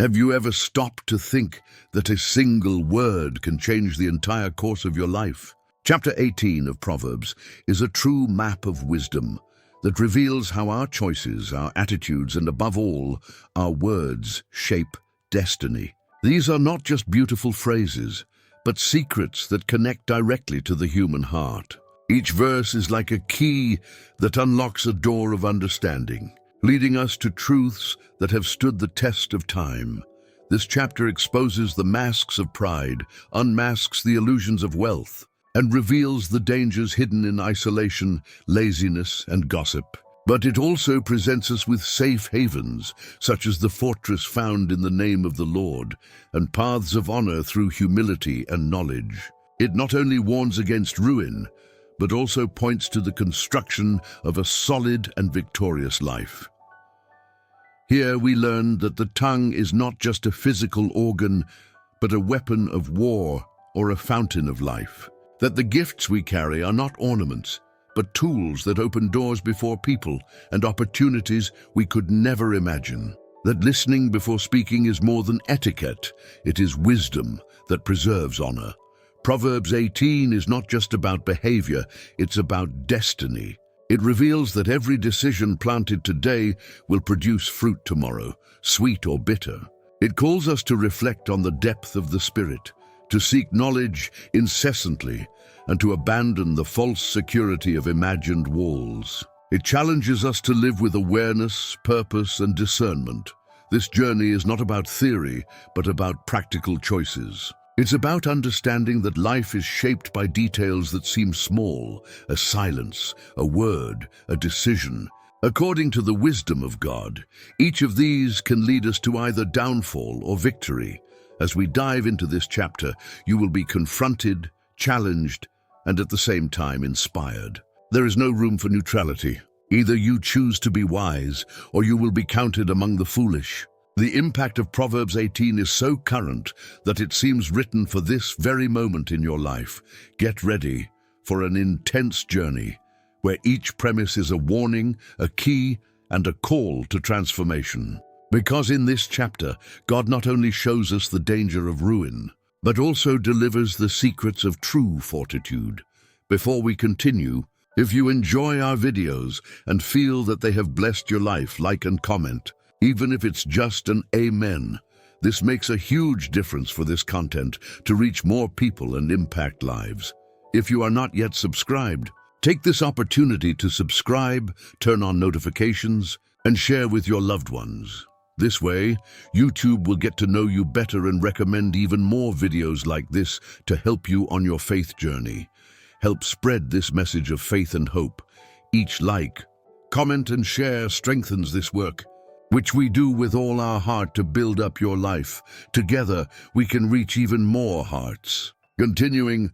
Have you ever stopped to think that a single word can change the entire course of your life? Chapter 18 of Proverbs is a true map of wisdom that reveals how our choices, our attitudes, and above all, our words shape destiny. These are not just beautiful phrases, but secrets that connect directly to the human heart. Each verse is like a key that unlocks a door of understanding, leading us to truths that have stood the test of time. This chapter exposes the masks of pride, unmasks the illusions of wealth, and reveals the dangers hidden in isolation, laziness, and gossip. But it also presents us with safe havens, such as the fortress found in the name of the Lord, and paths of honor through humility and knowledge. It not only warns against ruin, but also points to the construction of a solid and victorious life. Here we learn that the tongue is not just a physical organ, but a weapon of war or a fountain of life. That the gifts we carry are not ornaments, but tools that open doors before people and opportunities we could never imagine. That listening before speaking is more than etiquette, it is wisdom that preserves honor. Proverbs 18 is not just about behavior, it's about destiny. It reveals that every decision planted today will produce fruit tomorrow, sweet or bitter. It calls us to reflect on the depth of the spirit, to seek knowledge incessantly, and to abandon the false security of imagined walls. It challenges us to live with awareness, purpose, and discernment. This journey is not about theory, but about practical choices. It's about understanding that life is shaped by details that seem small, a silence, a word, a decision. According to the wisdom of God, each of these can lead us to either downfall or victory. As we dive into this chapter, you will be confronted, challenged, and at the same time inspired. There is no room for neutrality. Either you choose to be wise, or you will be counted among the foolish. The impact of Proverbs 18 is so current that it seems written for this very moment in your life. Get ready for an intense journey where each premise is a warning, a key, and a call to transformation. Because in this chapter, God not only shows us the danger of ruin, but also delivers the secrets of true fortitude. Before we continue, if you enjoy our videos and feel that they have blessed your life, like and comment. Even if it's just an amen. This makes a huge difference for this content to reach more people and impact lives. If you are not yet subscribed, take this opportunity to subscribe, turn on notifications, and share with your loved ones. This way, YouTube will get to know you better and recommend even more videos like this to help you on your faith journey. Help spread this message of faith and hope. Each like, comment, and share strengthens this work, which we do with all our heart to build up your life. Together, we can reach even more hearts. Continuing,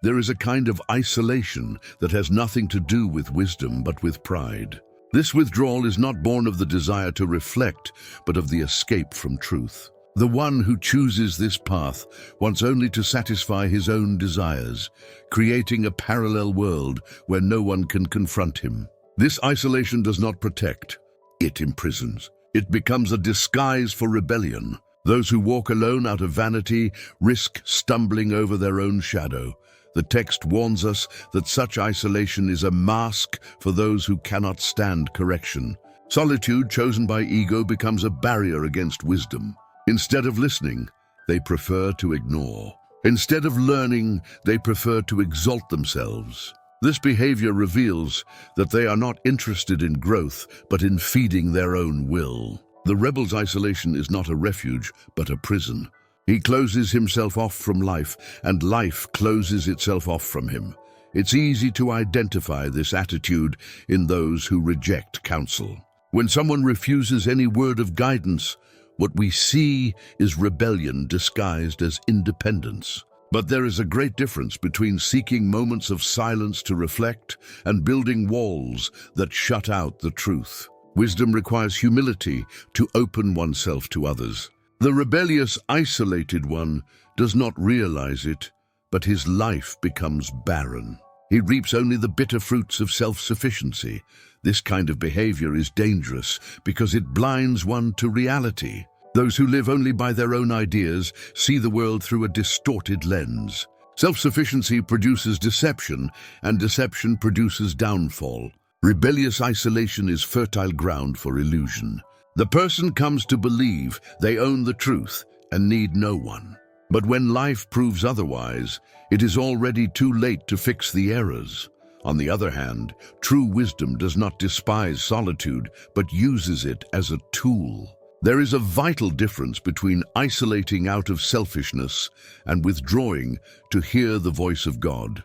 there is a kind of isolation that has nothing to do with wisdom but with pride. This withdrawal is not born of the desire to reflect, but of the escape from truth. The one who chooses this path wants only to satisfy his own desires, creating a parallel world where no one can confront him. This isolation does not protect. It imprisons. It becomes a disguise for rebellion. Those who walk alone out of vanity risk stumbling over their own shadow. The text warns us that such isolation is a mask for those who cannot stand correction. Solitude chosen by ego becomes a barrier against wisdom. Instead of listening, they prefer to ignore. Instead of learning, they prefer to exalt themselves. This behavior reveals that they are not interested in growth, but in feeding their own will. The rebel's isolation is not a refuge, but a prison. He closes himself off from life, and life closes itself off from him. It's easy to identify this attitude in those who reject counsel. When someone refuses any word of guidance, what we see is rebellion disguised as independence. But there is a great difference between seeking moments of silence to reflect and building walls that shut out the truth. Wisdom requires humility to open oneself to others. The rebellious, isolated one does not realize it, but his life becomes barren. He reaps only the bitter fruits of self-sufficiency. This kind of behavior is dangerous because it blinds one to reality. Those who live only by their own ideas see the world through a distorted lens. Self-sufficiency produces deception, and deception produces downfall. Rebellious isolation is fertile ground for illusion. The person comes to believe they own the truth and need no one. But when life proves otherwise, it is already too late to fix the errors. On the other hand, true wisdom does not despise solitude, but uses it as a tool. There is a vital difference between isolating out of selfishness and withdrawing to hear the voice of God.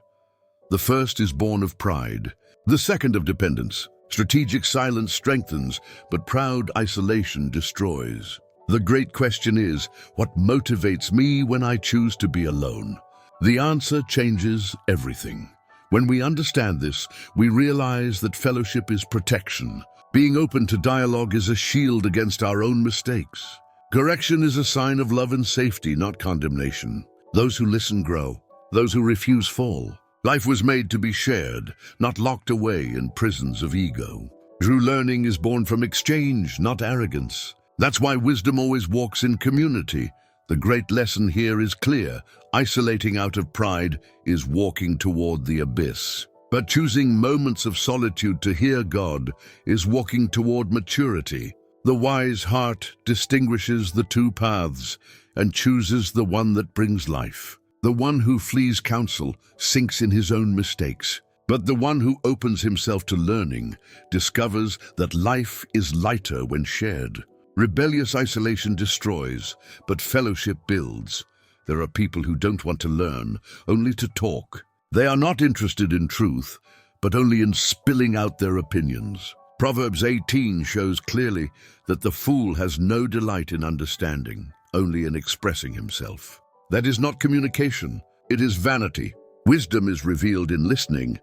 The first is born of pride, the second of dependence. Strategic silence strengthens, but proud isolation destroys. The great question is, what motivates me when I choose to be alone? The answer changes everything. When we understand this, we realize that fellowship is protection. Being open to dialogue is a shield against our own mistakes. Correction is a sign of love and safety, not condemnation. Those who listen grow. Those who refuse fall. Life was made to be shared, not locked away in prisons of ego. True learning is born from exchange, not arrogance. That's why wisdom always walks in community. The great lesson here is clear. Isolating out of pride is walking toward the abyss. But choosing moments of solitude to hear God is walking toward maturity. The wise heart distinguishes the two paths and chooses the one that brings life. The one who flees counsel sinks in his own mistakes. But the one who opens himself to learning discovers that life is lighter when shared. Rebellious isolation destroys, but fellowship builds. There are people who don't want to learn, only to talk. They are not interested in truth, but only in spilling out their opinions. Proverbs 18 shows clearly that the fool has no delight in understanding, only in expressing himself. That is not communication, it is vanity. Wisdom is revealed in listening,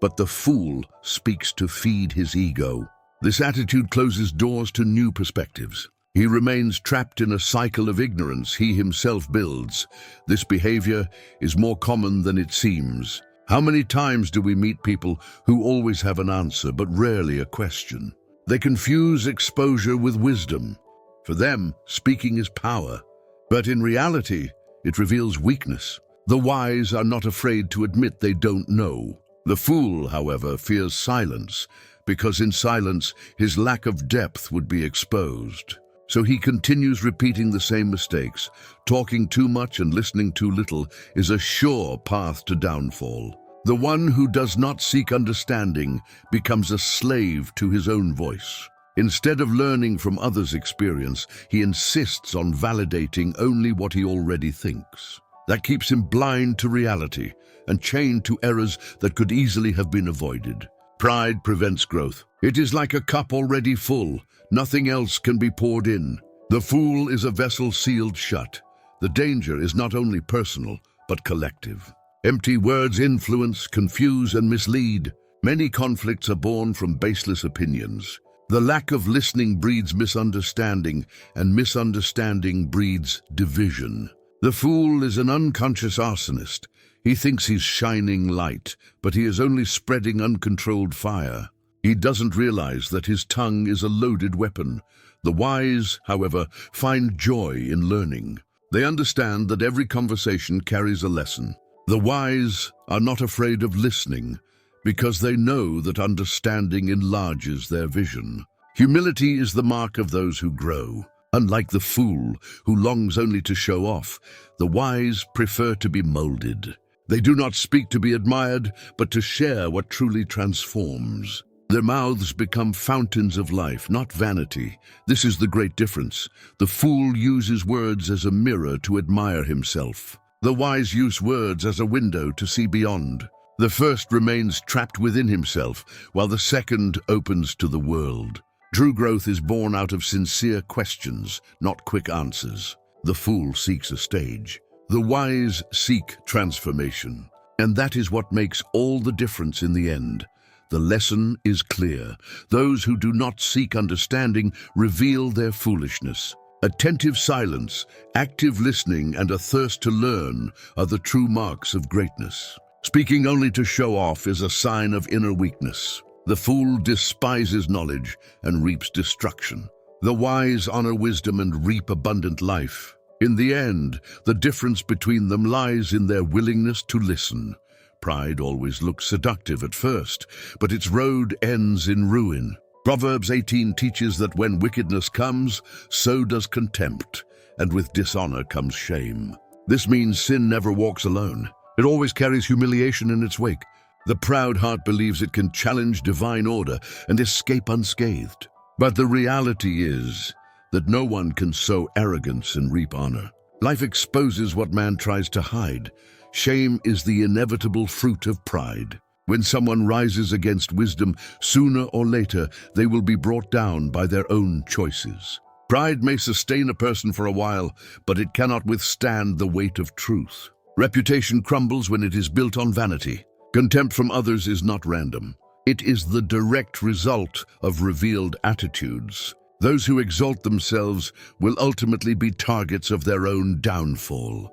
but the fool speaks to feed his ego. This attitude closes doors to new perspectives. He remains trapped in a cycle of ignorance he himself builds. This behavior is more common than it seems. How many times do we meet people who always have an answer but rarely a question? They confuse exposure with wisdom. For them, speaking is power. But in reality, it reveals weakness. The wise are not afraid to admit they don't know. The fool, however, fears silence, because in silence his lack of depth would be exposed. So he continues repeating the same mistakes. Talking too much and listening too little is a sure path to downfall. The one who does not seek understanding becomes a slave to his own voice. Instead of learning from others' experience, he insists on validating only what he already thinks. That keeps him blind to reality and chained to errors that could easily have been avoided. Pride prevents growth. It is like a cup already full. Nothing else can be poured in. The fool is a vessel sealed shut. The danger is not only personal, but collective. Empty words influence, confuse, and mislead. Many conflicts are born from baseless opinions. The lack of listening breeds misunderstanding, and misunderstanding breeds division. The fool is an unconscious arsonist. He thinks he's shining light, but he is only spreading uncontrolled fire. He doesn't realize that his tongue is a loaded weapon. The wise, however, find joy in learning. They understand that every conversation carries a lesson. The wise are not afraid of listening, because they know that understanding enlarges their vision. Humility is the mark of those who grow. Unlike the fool, who longs only to show off, the wise prefer to be molded. They do not speak to be admired, but to share what truly transforms. Their mouths become fountains of life, not vanity. This is the great difference. The fool uses words as a mirror to admire himself. The wise use words as a window to see beyond. The first remains trapped within himself, while the second opens to the world. True growth is born out of sincere questions, not quick answers. The fool seeks a stage. The wise seek transformation. And that is what makes all the difference in the end. The lesson is clear. Those who do not seek understanding reveal their foolishness. Attentive silence, active listening, and a thirst to learn are the true marks of greatness. Speaking only to show off is a sign of inner weakness. The fool despises knowledge and reaps destruction. The wise honor wisdom and reap abundant life. In the end, the difference between them lies in their willingness to listen. Pride always looks seductive at first, but its road ends in ruin. Proverbs 18 teaches that when wickedness comes, so does contempt, and with dishonor comes shame. This means sin never walks alone. It always carries humiliation in its wake. The proud heart believes it can challenge divine order and escape unscathed. But the reality is that no one can sow arrogance and reap honor. Life exposes what man tries to hide. Shame is the inevitable fruit of pride. When someone rises against wisdom, sooner or later they will be brought down by their own choices. Pride may sustain a person for a while, but it cannot withstand the weight of truth. Reputation crumbles when it is built on vanity. Contempt from others is not random. It is the direct result of revealed attitudes. Those who exalt themselves will ultimately be targets of their own downfall.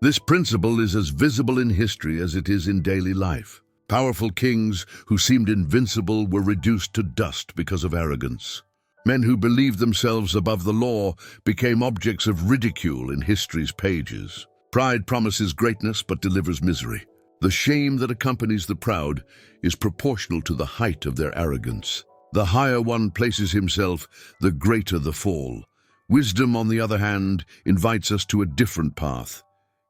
This principle is as visible in history as it is in daily life. Powerful kings who seemed invincible were reduced to dust because of arrogance. Men who believed themselves above the law became objects of ridicule in history's pages. Pride promises greatness but delivers misery. The shame that accompanies the proud is proportional to the height of their arrogance. The higher one places himself, the greater the fall. Wisdom, on the other hand, invites us to a different path.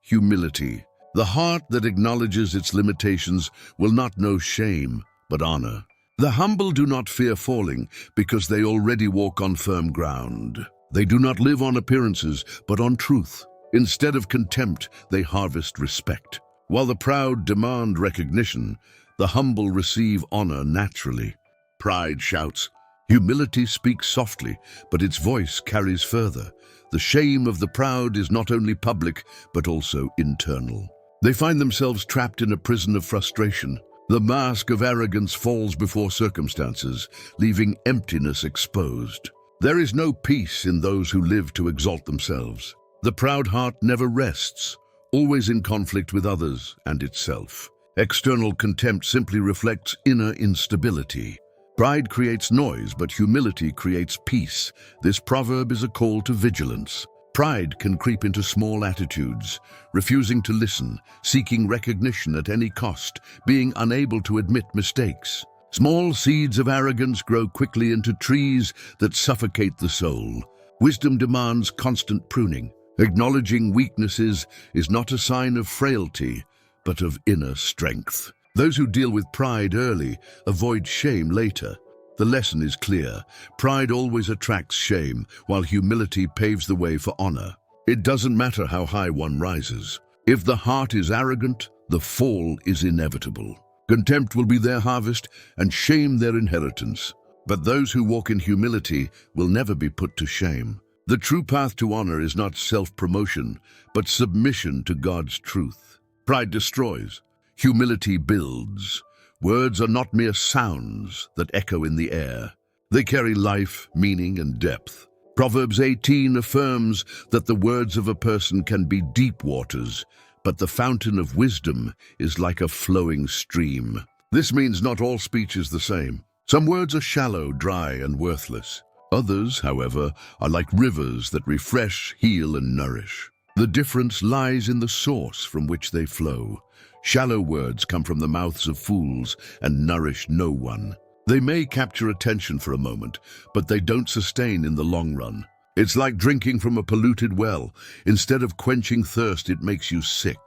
Humility. The heart that acknowledges its limitations will not know shame, but honor. The humble do not fear falling because they already walk on firm ground. They do not live on appearances, but on truth. Instead of contempt, they harvest respect. While the proud demand recognition, the humble receive honor naturally. Pride shouts. Humility speaks softly, but its voice carries further. The shame of the proud is not only public, but also internal. They find themselves trapped in a prison of frustration. The mask of arrogance falls before circumstances, leaving emptiness exposed. There is no peace in those who live to exalt themselves. The proud heart never rests, always in conflict with others and itself. External contempt simply reflects inner instability. Pride creates noise, but humility creates peace. This proverb is a call to vigilance. Pride can creep into small attitudes, refusing to listen, seeking recognition at any cost, being unable to admit mistakes. Small seeds of arrogance grow quickly into trees that suffocate the soul. Wisdom demands constant pruning. Acknowledging weaknesses is not a sign of frailty, but of inner strength. Those who deal with pride early avoid shame later. The lesson is clear. Pride always attracts shame, while humility paves the way for honor. It doesn't matter how high one rises. If the heart is arrogant, the fall is inevitable. Contempt will be their harvest, and shame their inheritance. But those who walk in humility will never be put to shame. The true path to honor is not self-promotion, but submission to God's truth. Pride destroys. Humility builds. Words are not mere sounds that echo in the air. They carry life, meaning, and depth. Proverbs 18 affirms that the words of a person can be deep waters, but the fountain of wisdom is like a flowing stream. This means not all speech is the same. Some words are shallow, dry, and worthless. Others, however, are like rivers that refresh, heal, and nourish. The difference lies in the source from which they flow. Shallow words come from the mouths of fools and nourish no one. They may capture attention for a moment, but they don't sustain in the long run. It's like drinking from a polluted well. Instead of quenching thirst, it makes you sick.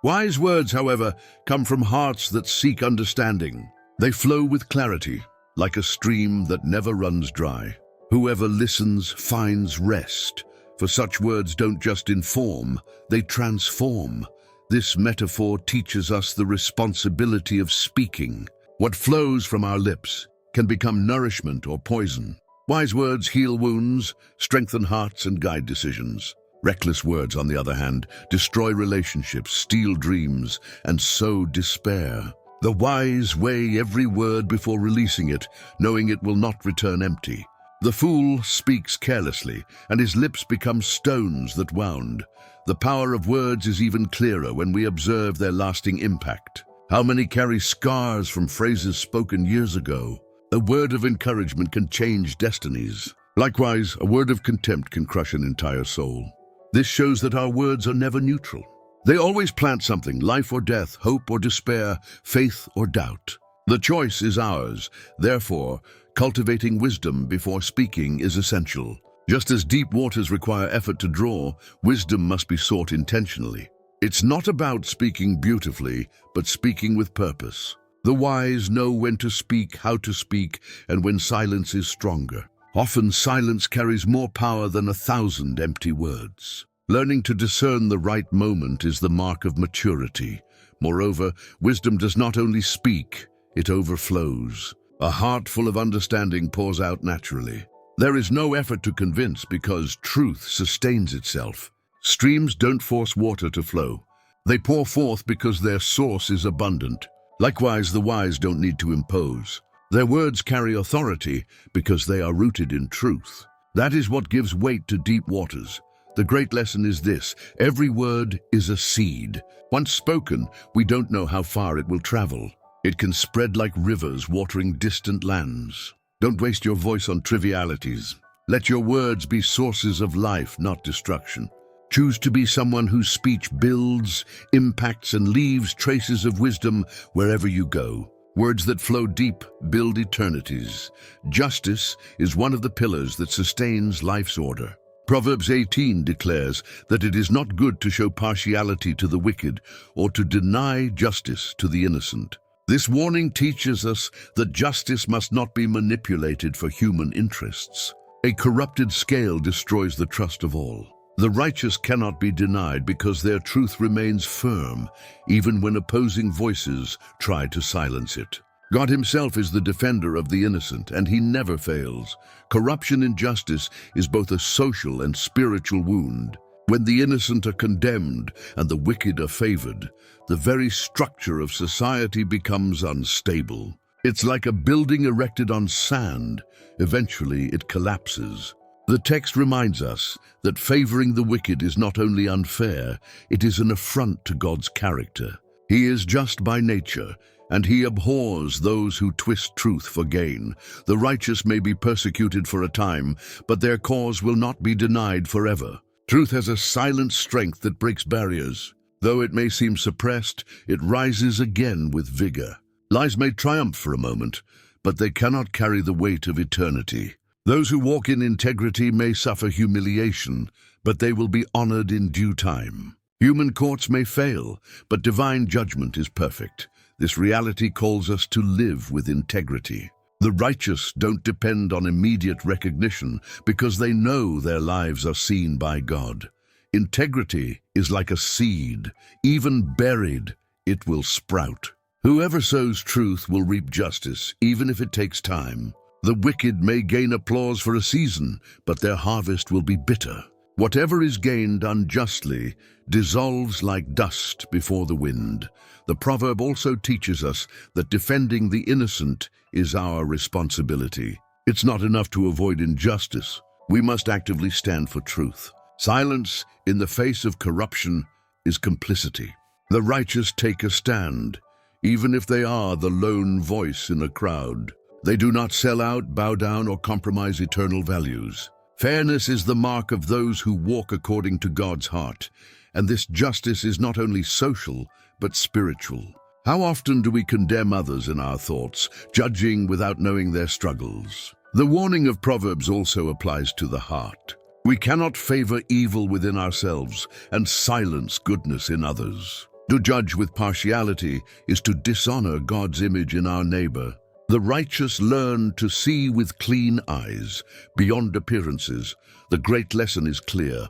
Wise words, however, come from hearts that seek understanding. They flow with clarity, like a stream that never runs dry. Whoever listens finds rest, for such words don't just inform, they transform. This metaphor teaches us the responsibility of speaking. What flows from our lips can become nourishment or poison. Wise words heal wounds, strengthen hearts, and guide decisions. Reckless words, on the other hand, destroy relationships, steal dreams, and sow despair. The wise weigh every word before releasing it, knowing it will not return empty. The fool speaks carelessly, and his lips become stones that wound. The power of words is even clearer when we observe their lasting impact. How many carry scars from phrases spoken years ago? A word of encouragement can change destinies. Likewise, a word of contempt can crush an entire soul. This shows that our words are never neutral. They always plant something, life or death, hope or despair, faith or doubt. The choice is ours. Therefore, cultivating wisdom before speaking is essential. Just as deep waters require effort to draw, wisdom must be sought intentionally. It's not about speaking beautifully, but speaking with purpose. The wise know when to speak, how to speak, and when silence is stronger. Often silence carries more power than 1,000 empty words. Learning to discern the right moment is the mark of maturity. Moreover, wisdom does not only speak, it overflows. A heart full of understanding pours out naturally. There is no effort to convince because truth sustains itself. Streams don't force water to flow. They pour forth because their source is abundant. Likewise, the wise don't need to impose. Their words carry authority because they are rooted in truth. That is what gives weight to deep waters. The great lesson is this: every word is a seed. Once spoken, we don't know how far it will travel. It can spread like rivers watering distant lands. Don't waste your voice on trivialities. Let your words be sources of life, not destruction. Choose to be someone whose speech builds, impacts, and leaves traces of wisdom wherever you go. Words that flow deep build eternities. Justice is one of the pillars that sustains life's order. Proverbs 18 declares that it is not good to show partiality to the wicked or to deny justice to the innocent. This warning teaches us that justice must not be manipulated for human interests. A corrupted scale destroys the trust of all. The righteous cannot be denied because their truth remains firm, even when opposing voices try to silence it. God himself is the defender of the innocent, and he never fails. Corruption in justice is both a social and spiritual wound. When the innocent are condemned and the wicked are favored, the very structure of society becomes unstable. It's like a building erected on sand. Eventually, it collapses. The text reminds us that favoring the wicked is not only unfair, it is an affront to God's character. He is just by nature, and he abhors those who twist truth for gain. The righteous may be persecuted for a time, but their cause will not be denied forever. Truth has a silent strength that breaks barriers. Though it may seem suppressed, it rises again with vigor. Lies may triumph for a moment, but they cannot carry the weight of eternity. Those who walk in integrity may suffer humiliation, but they will be honored in due time. Human courts may fail, but divine judgment is perfect. This reality calls us to live with integrity. The righteous don't depend on immediate recognition because they know their lives are seen by God. Integrity is like a seed. Even buried, it will sprout. Whoever sows truth will reap justice, even if it takes time. The wicked may gain applause for a season, but their harvest will be bitter. Whatever is gained unjustly dissolves like dust before the wind. The proverb also teaches us that defending the innocent is our responsibility. It's not enough to avoid injustice. We must actively stand for truth. Silence in the face of corruption is complicity. The righteous take a stand, even if they are the lone voice in a crowd. They do not sell out, bow down, or compromise eternal values. Fairness is the mark of those who walk according to God's heart, and this justice is not only social, but spiritual. How often do we condemn others in our thoughts, judging without knowing their struggles? The warning of Proverbs also applies to the heart. We cannot favor evil within ourselves and silence goodness in others. To judge with partiality is to dishonor God's image in our neighbor. The righteous learn to see with clean eyes, beyond appearances. The great lesson is clear.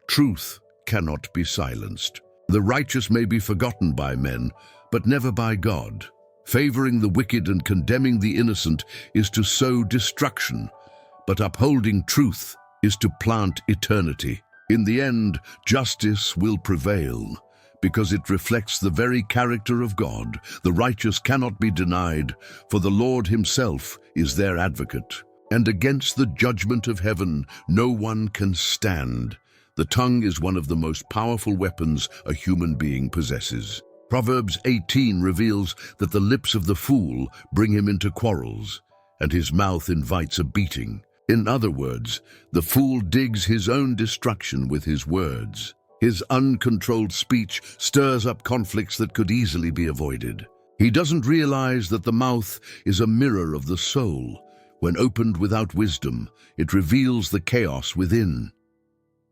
Truth cannot be silenced. The righteous may be forgotten by men, but never by God. Favoring the wicked and condemning the innocent is to sow destruction, but upholding truth is to plant eternity. In the end, justice will prevail, because it reflects the very character of God. The righteous cannot be denied, for the Lord himself is their advocate. And against the judgment of heaven, no one can stand. The tongue is one of the most powerful weapons a human being possesses. Proverbs 18 reveals that the lips of the fool bring him into quarrels, and his mouth invites a beating. In other words, the fool digs his own destruction with his words. His uncontrolled speech stirs up conflicts that could easily be avoided. He doesn't realize that the mouth is a mirror of the soul. When opened without wisdom, it reveals the chaos within.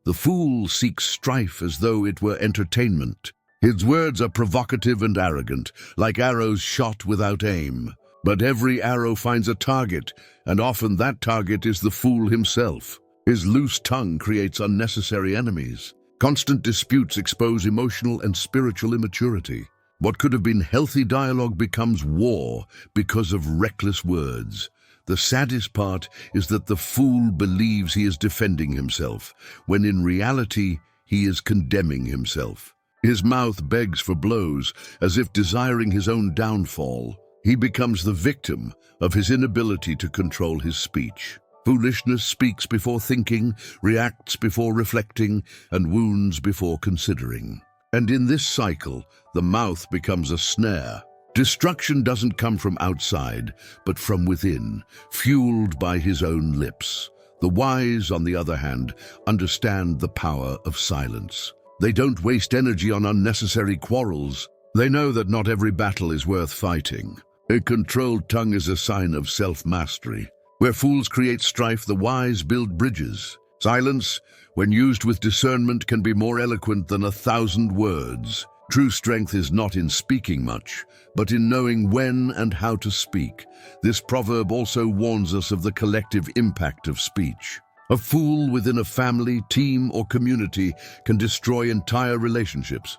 The fool seeks strife as though it were entertainment. His words are provocative and arrogant, like arrows shot without aim. But every arrow finds a target, and often that target is the fool himself. His loose tongue creates unnecessary enemies. Constant disputes expose emotional and spiritual immaturity. What could have been healthy dialogue becomes war because of reckless words. The saddest part is that the fool believes he is defending himself, when in reality he is condemning himself. His mouth begs for blows, as if desiring his own downfall. He becomes the victim of his inability to control his speech. Foolishness speaks before thinking, reacts before reflecting, and wounds before considering. And in this cycle, the mouth becomes a snare. Destruction doesn't come from outside, but from within, fueled by his own lips. The wise, on the other hand, understand the power of silence. They don't waste energy on unnecessary quarrels. They know that not every battle is worth fighting. A controlled tongue is a sign of self-mastery. Where fools create strife, the wise build bridges. Silence, when used with discernment, can be more eloquent than 1,000 words. True strength is not in speaking much, but in knowing when and how to speak. This proverb also warns us of the collective impact of speech. A fool within a family, team, or community can destroy entire relationships.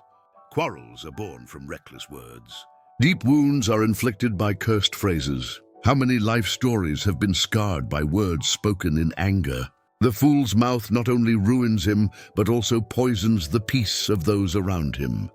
Quarrels are born from reckless words. Deep wounds are inflicted by cursed phrases. How many life stories have been scarred by words spoken in anger? The fool's mouth not only ruins him, but also poisons the peace of those around him.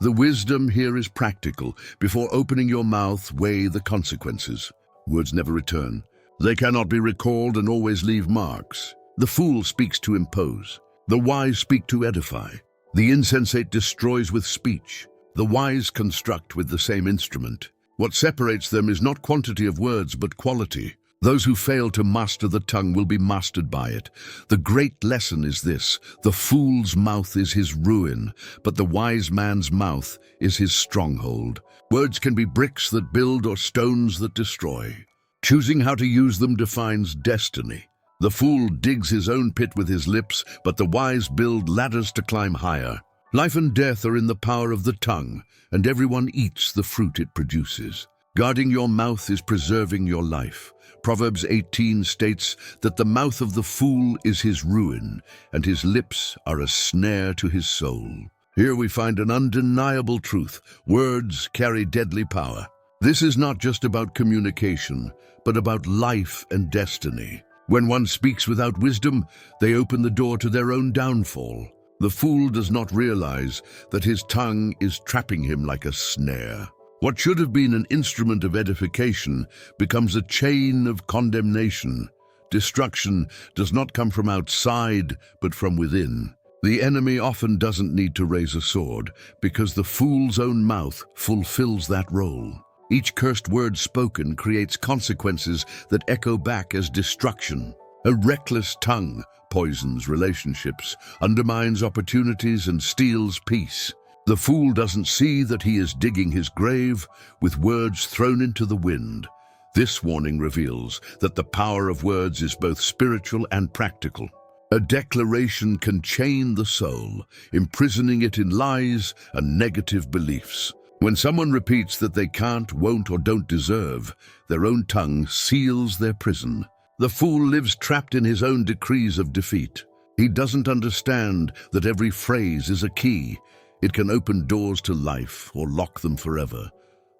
The wisdom here is practical. Before opening your mouth, weigh the consequences. Words never return. They cannot be recalled and always leave marks. The fool speaks to impose. The wise speak to edify. The insensate destroys with speech. The wise construct with the same instrument. What separates them is not quantity of words, but quality. Those who fail to master the tongue will be mastered by it. The great lesson is this: the fool's mouth is his ruin, but the wise man's mouth is his stronghold. Words can be bricks that build or stones that destroy. Choosing how to use them defines destiny. The fool digs his own pit with his lips, but the wise build ladders to climb higher. Life and death are in the power of the tongue, and everyone eats the fruit it produces. Guarding your mouth is preserving your life. Proverbs 18 states that the mouth of the fool is his ruin, and his lips are a snare to his soul. Here we find an undeniable truth: words carry deadly power. This is not just about communication, but about life and destiny. When one speaks without wisdom, they open the door to their own downfall. The fool does not realize that his tongue is trapping him like a snare. What should have been an instrument of edification becomes a chain of condemnation. Destruction does not come from outside, but from within. The enemy often doesn't need to raise a sword, because the fool's own mouth fulfills that role. Each cursed word spoken creates consequences that echo back as destruction. A reckless tongue poisons relationships, undermines opportunities, and steals peace. The fool doesn't see that he is digging his grave with words thrown into the wind. This warning reveals that the power of words is both spiritual and practical. A declaration can chain the soul, imprisoning it in lies and negative beliefs. When someone repeats that they can't, won't, or don't deserve, their own tongue seals their prison. The fool lives trapped in his own decrees of defeat. He doesn't understand that every phrase is a key. It can open doors to life or lock them forever.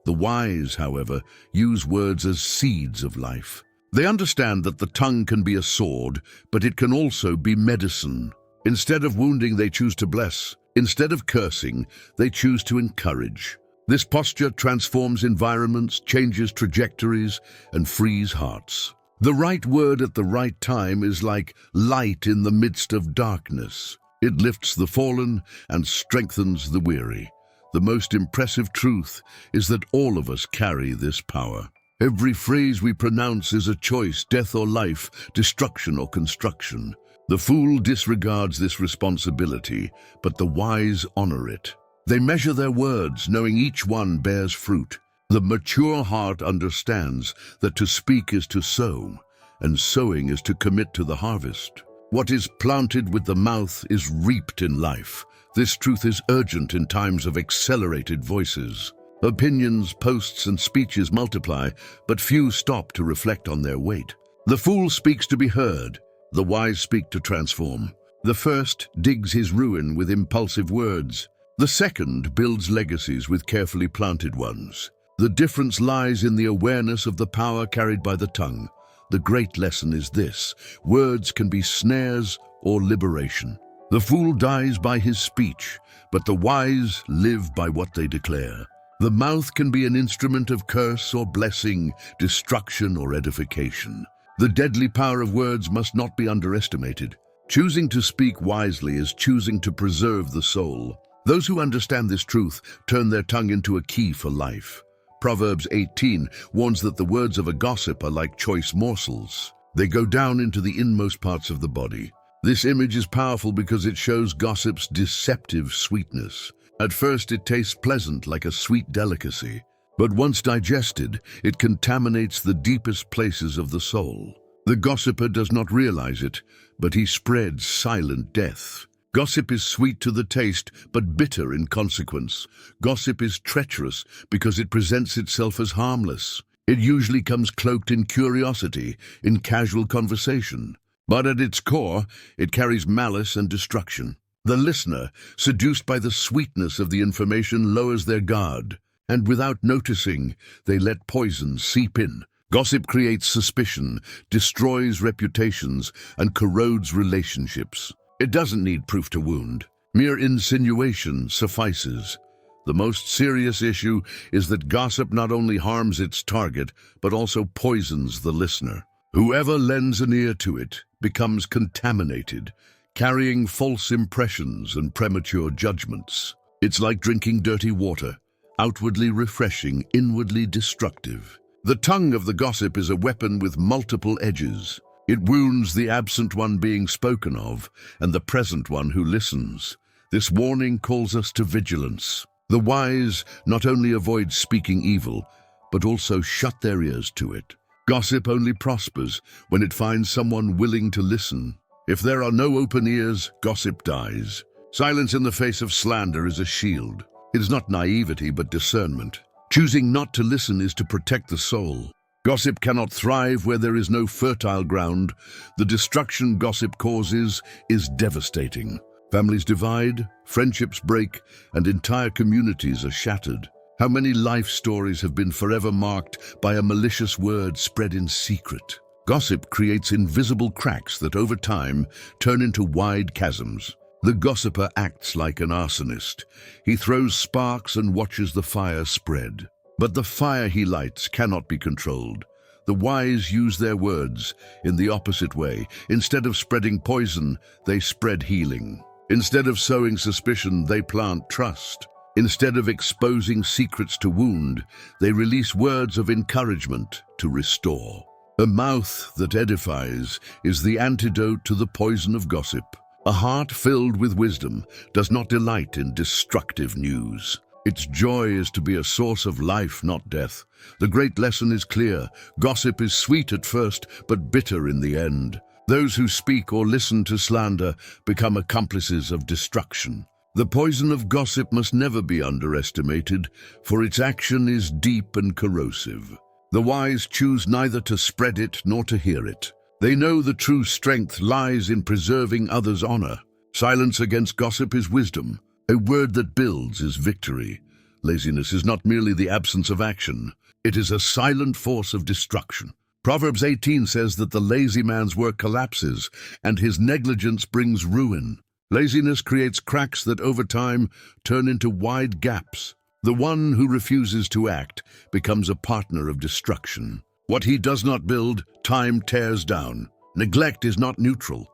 The wise, however, use words as seeds of life. They understand that the tongue can be a sword, but it can also be medicine. Instead of wounding, they choose to bless. Instead of cursing, they choose to encourage. This posture transforms environments, changes trajectories, and frees hearts. The right word at the right time is like light in the midst of darkness. It lifts the fallen and strengthens the weary. The most impressive truth is that all of us carry this power. Every phrase we pronounce is a choice, death or life, destruction or construction. The fool disregards this responsibility, but the wise honor it. They measure their words, knowing each one bears fruit. The mature heart understands that to speak is to sow, and sowing is to commit to the harvest. What is planted with the mouth is reaped in life. This truth is urgent in times of accelerated voices. Opinions, posts, and speeches multiply, but few stop to reflect on their weight. The fool speaks to be heard. The wise speak to transform. The first digs his ruin with impulsive words. The second builds legacies with carefully planted ones. The difference lies in the awareness of the power carried by the tongue. The great lesson is this: words can be snares or liberation. The fool dies by his speech, but the wise live by what they declare. The mouth can be an instrument of curse or blessing, destruction or edification. The deadly power of words must not be underestimated. Choosing to speak wisely is choosing to preserve the soul. Those who understand this truth turn their tongue into a key for life. Proverbs 18 warns that the words of a gossip are like choice morsels. They go down into the inmost parts of the body. This image is powerful because it shows gossip's deceptive sweetness. At first it tastes pleasant, like a sweet delicacy. But once digested, it contaminates the deepest places of the soul. The gossiper does not realize it, but he spreads silent death. Gossip is sweet to the taste, but bitter in consequence. Gossip is treacherous because it presents itself as harmless. It usually comes cloaked in curiosity, in casual conversation. But at its core, it carries malice and destruction. The listener, seduced by the sweetness of the information, lowers their guard. And without noticing, they let poison seep in. Gossip creates suspicion, destroys reputations, and corrodes relationships. It doesn't need proof to wound. Mere insinuation suffices. The most serious issue is that gossip not only harms its target, but also poisons the listener. Whoever lends an ear to it becomes contaminated, carrying false impressions and premature judgments. It's like drinking dirty water, outwardly refreshing, inwardly destructive. The tongue of the gossip is a weapon with multiple edges. It wounds the absent one being spoken of and the present one who listens. This warning calls us to vigilance. The wise not only avoid speaking evil, but also shut their ears to it. Gossip only prospers when it finds someone willing to listen. If there are no open ears, gossip dies. Silence in the face of slander is a shield. It is not naivety, but discernment. Choosing not to listen is to protect the soul. Gossip cannot thrive where there is no fertile ground. The destruction gossip causes is devastating. Families divide, friendships break, and entire communities are shattered. How many life stories have been forever marked by a malicious word spread in secret? Gossip creates invisible cracks that over time turn into wide chasms. The gossiper acts like an arsonist. He throws sparks and watches the fire spread. But the fire he lights cannot be controlled. The wise use their words in the opposite way. Instead of spreading poison, they spread healing. Instead of sowing suspicion, they plant trust. Instead of exposing secrets to wound, they release words of encouragement to restore. A mouth that edifies is the antidote to the poison of gossip. A heart filled with wisdom does not delight in destructive news. Its joy is to be a source of life, not death. The great lesson is clear. Gossip is sweet at first, but bitter in the end. Those who speak or listen to slander become accomplices of destruction. The poison of gossip must never be underestimated, for its action is deep and corrosive. The wise choose neither to spread it nor to hear it. They know the true strength lies in preserving others' honor. Silence against gossip is wisdom. A word that builds is victory. Laziness is not merely the absence of action. It is a silent force of destruction. Proverbs 18 says that the lazy man's work collapses and his negligence brings ruin. Laziness creates cracks that over time turn into wide gaps. The one who refuses to act becomes a partner of destruction. What he does not build, time tears down. Neglect is not neutral.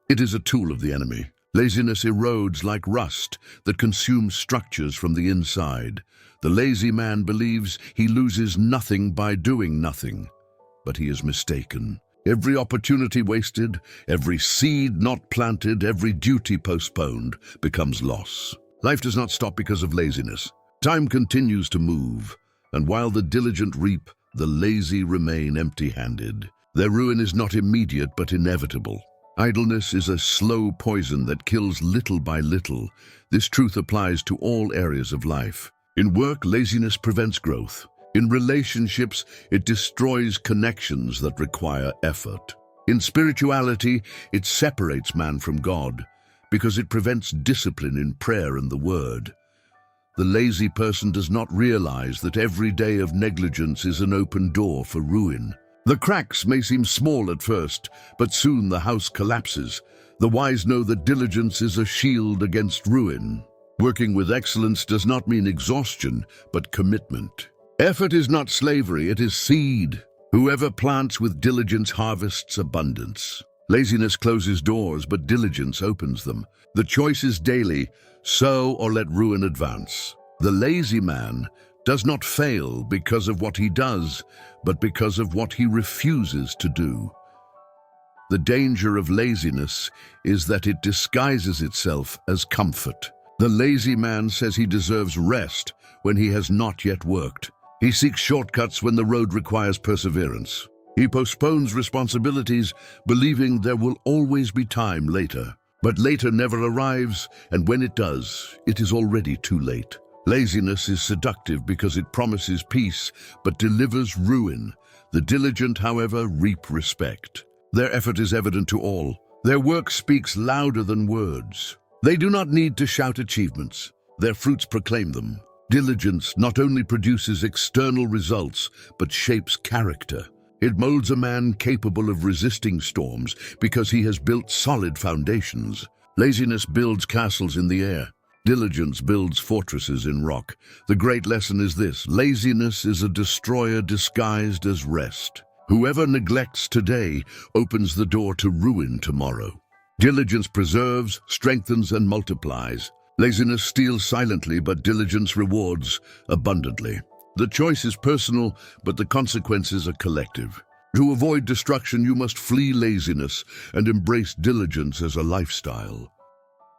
It is a tool of the enemy. Laziness erodes like rust that consumes structures from the inside. The lazy man believes he loses nothing by doing nothing, but he is mistaken. Every opportunity wasted, every seed not planted, every duty postponed becomes loss. Life does not stop because of laziness. Time continues to move, and while the diligent reap, the lazy remain empty-handed. Their ruin is not immediate but inevitable. Idleness is a slow poison that kills little by little. This truth applies to all areas of life. In work, laziness prevents growth. In relationships, it destroys connections that require effort. In spirituality, it separates man from God because it prevents discipline in prayer and the Word. The lazy person does not realize that every day of negligence is an open door for ruin. The cracks may seem small at first, but soon the house collapses. The wise know that diligence is a shield against ruin. Working with excellence does not mean exhaustion, but commitment. Effort is not slavery, it is seed. Whoever plants with diligence harvests abundance. Laziness closes doors, but diligence opens them. The choice is daily: sow or let ruin advance. The lazy man does not fail because of what he does, but because of what he refuses to do. The danger of laziness is that it disguises itself as comfort. The lazy man says he deserves rest when he has not yet worked. He seeks shortcuts when the road requires perseverance. He postpones responsibilities, believing there will always be time later. But later never arrives, and when it does, it is already too late. Laziness is seductive because it promises peace, but delivers ruin. The diligent, however, reap respect. Their effort is evident to all. Their work speaks louder than words. They do not need to shout achievements. Their fruits proclaim them. Diligence not only produces external results, but shapes character. It molds a man capable of resisting storms because he has built solid foundations. Laziness builds castles in the air. Diligence builds fortresses in rock. The great lesson is this: laziness is a destroyer disguised as rest. Whoever neglects today opens the door to ruin tomorrow. Diligence preserves, strengthens, and multiplies. Laziness steals silently, but diligence rewards abundantly. The choice is personal, but the consequences are collective. To avoid destruction, you must flee laziness and embrace diligence as a lifestyle.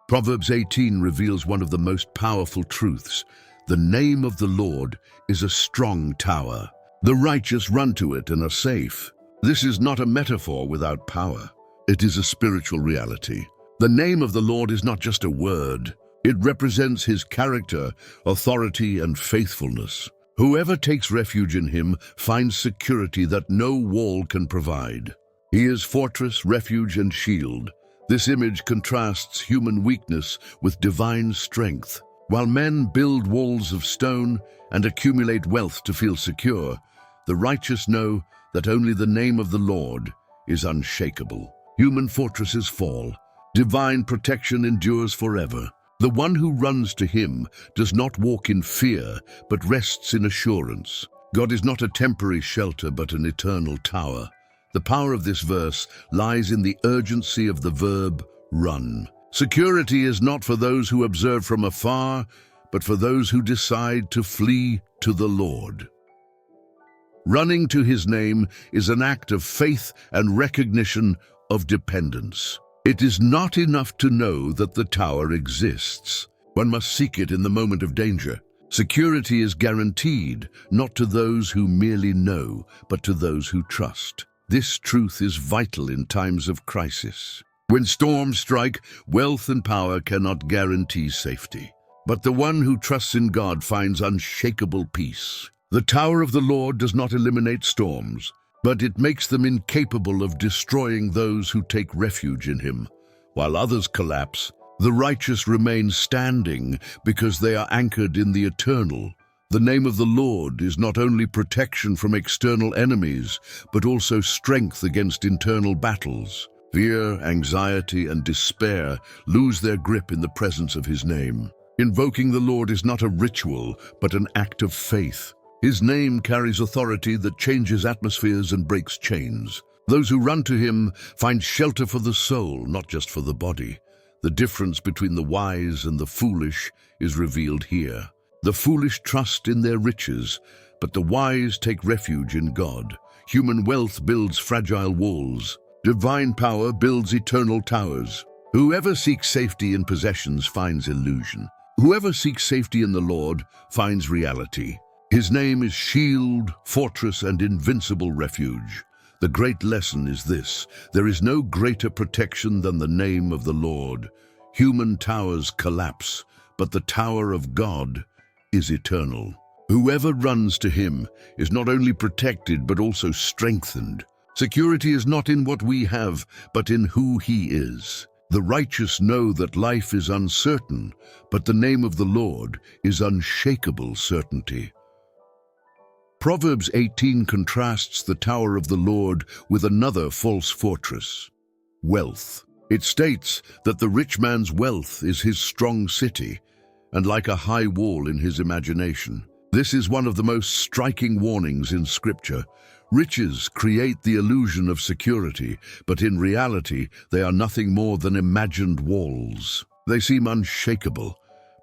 Proverbs 18 reveals one of the most powerful truths. The name of the Lord is a strong tower. The righteous run to it and are safe. This is not a metaphor without power. It is a spiritual reality. The name of the Lord is not just a word. It represents his character, authority, and faithfulness. Whoever takes refuge in him finds security that no wall can provide. He is fortress, refuge, and shield. This image contrasts human weakness with divine strength. While men build walls of stone and accumulate wealth to feel secure, the righteous know that only the name of the Lord is unshakable. Human fortresses fall. Divine protection endures forever. The one who runs to him does not walk in fear, but rests in assurance. God is not a temporary shelter, but an eternal tower. The power of this verse lies in the urgency of the verb run. Security is not for those who observe from afar, but for those who decide to flee to the Lord. Running to his name is an act of faith and recognition of dependence. It is not enough to know that the tower exists. One must seek it in the moment of danger. Security is guaranteed, not to those who merely know, but to those who trust. This truth is vital in times of crisis. When storms strike, wealth and power cannot guarantee safety. But the one who trusts in God finds unshakable peace. The tower of the Lord does not eliminate storms, but it makes them incapable of destroying those who take refuge in him. While others collapse, the righteous remain standing because they are anchored in the eternal. The name of the Lord is not only protection from external enemies, but also strength against internal battles. Fear, anxiety, and despair lose their grip in the presence of his name. Invoking the Lord is not a ritual, but an act of faith. His name carries authority that changes atmospheres and breaks chains. Those who run to him find shelter for the soul, not just for the body. The difference between the wise and the foolish is revealed here. The foolish trust in their riches, but the wise take refuge in God. Human wealth builds fragile walls. Divine power builds eternal towers. Whoever seeks safety in possessions finds illusion. Whoever seeks safety in the Lord finds reality. His name is shield, fortress, and invincible refuge. The great lesson is this: there is no greater protection than the name of the Lord. Human towers collapse, but the tower of God is eternal. Whoever runs to him is not only protected but also strengthened. Security is not in what we have, but in who he is. The righteous know that life is uncertain, but the name of the Lord is unshakable certainty. Proverbs 18 contrasts the tower of the Lord with another false fortress: wealth. It states that the rich man's wealth is his strong city, and like a high wall in his imagination. This is one of the most striking warnings in Scripture. Riches create the illusion of security, but in reality, they are nothing more than imagined walls. They seem unshakable,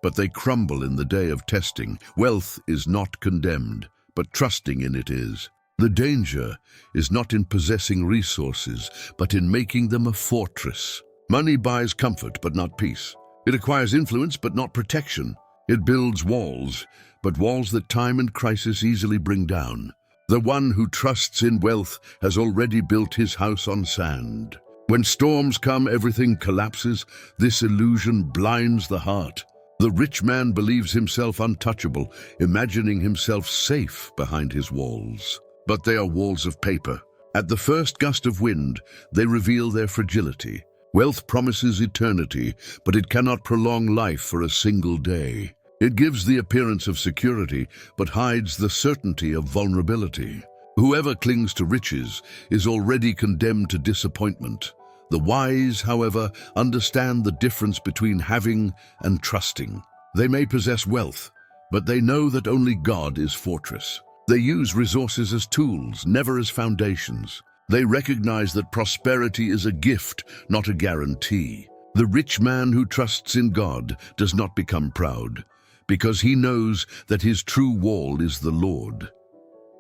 but they crumble in the day of testing. Wealth is not condemned, but trusting in it is. The danger is not in possessing resources, but in making them a fortress. Money buys comfort, but not peace. It acquires influence, but not protection. It builds walls, but walls that time and crisis easily bring down. The one who trusts in wealth has already built his house on sand. When storms come, everything collapses. This illusion blinds the heart. The rich man believes himself untouchable, imagining himself safe behind his walls. But they are walls of paper. At the first gust of wind, they reveal their fragility. Wealth promises eternity, but it cannot prolong life for a single day. It gives the appearance of security, but hides the certainty of vulnerability. Whoever clings to riches is already condemned to disappointment. The wise, however, understand the difference between having and trusting. They may possess wealth, but they know that only God is fortress. They use resources as tools, never as foundations. They recognize that prosperity is a gift, not a guarantee. The rich man who trusts in God does not become proud, because he knows that his true wall is the Lord.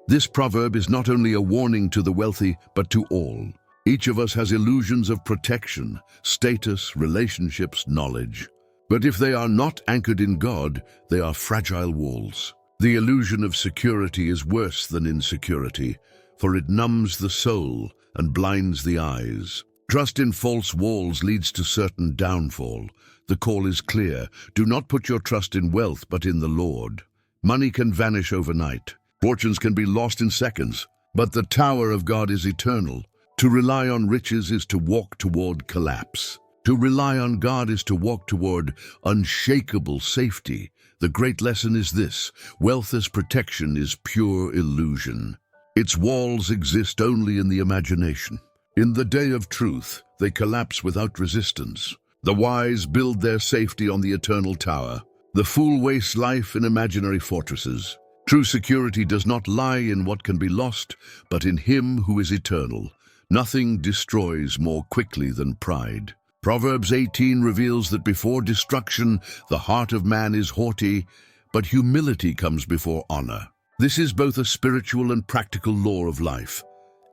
This proverb is not only a warning to the wealthy, but to all. Each of us has illusions of protection, status, relationships, knowledge. But if they are not anchored in God, they are fragile walls. The illusion of security is worse than insecurity, for it numbs the soul and blinds the eyes. Trust in false walls leads to certain downfall. The call is clear: do not put your trust in wealth, but in the Lord. Money can vanish overnight. Fortunes can be lost in seconds, but the tower of God is eternal. To rely on riches is to walk toward collapse. To rely on God is to walk toward unshakable safety. The great lesson is this: wealth as protection is pure illusion. Its walls exist only in the imagination. In the day of truth, they collapse without resistance. The wise build their safety on the eternal tower. The fool wastes life in imaginary fortresses. True security does not lie in what can be lost, but in Him who is eternal. Nothing destroys more quickly than pride. Proverbs 18 reveals that before destruction, the heart of man is haughty, but humility comes before honor. This is both a spiritual and practical law of life.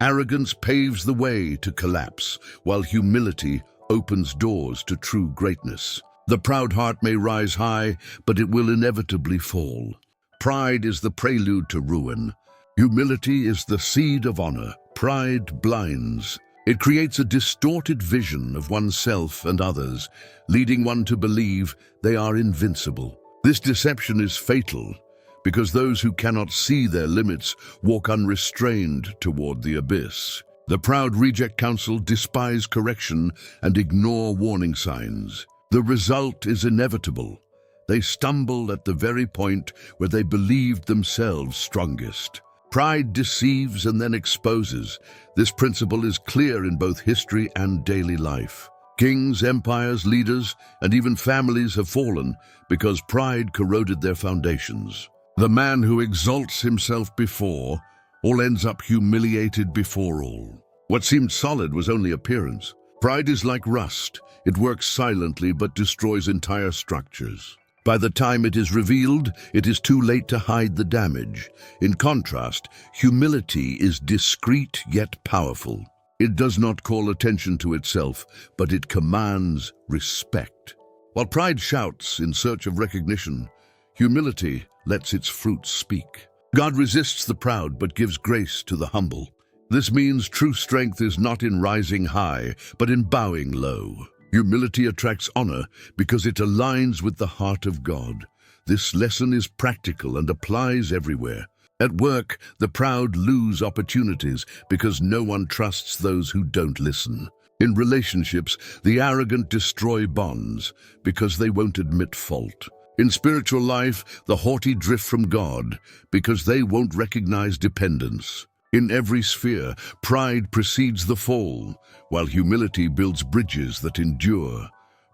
Arrogance paves the way to collapse, while humility opens doors to true greatness. The proud heart may rise high, but it will inevitably fall. Pride is the prelude to ruin. Humility is the seed of honor. Pride blinds. It creates a distorted vision of oneself and others, leading one to believe they are invincible. This deception is fatal, because those who cannot see their limits walk unrestrained toward the abyss. The proud reject counsel, despise correction, and ignore warning signs. The result is inevitable. They stumble at the very point where they believed themselves strongest. Pride deceives and then exposes. This principle is clear in both history and daily life. Kings, empires, leaders, and even families have fallen because pride corroded their foundations. The man who exalts himself before all ends up humiliated before all. What seemed solid was only appearance. Pride is like rust. It works silently but destroys entire structures. By the time it is revealed, it is too late to hide the damage. In contrast, humility is discreet yet powerful. It does not call attention to itself, but it commands respect. While pride shouts in search of recognition, humility lets its fruits speak. God resists the proud but gives grace to the humble. This means true strength is not in rising high, but in bowing low. Humility attracts honor because it aligns with the heart of God. This lesson is practical and applies everywhere. At work, the proud lose opportunities because no one trusts those who don't listen. In relationships, the arrogant destroy bonds because they won't admit fault. In spiritual life, the haughty drift from God because they won't recognize dependence. In every sphere, pride precedes the fall, while humility builds bridges that endure.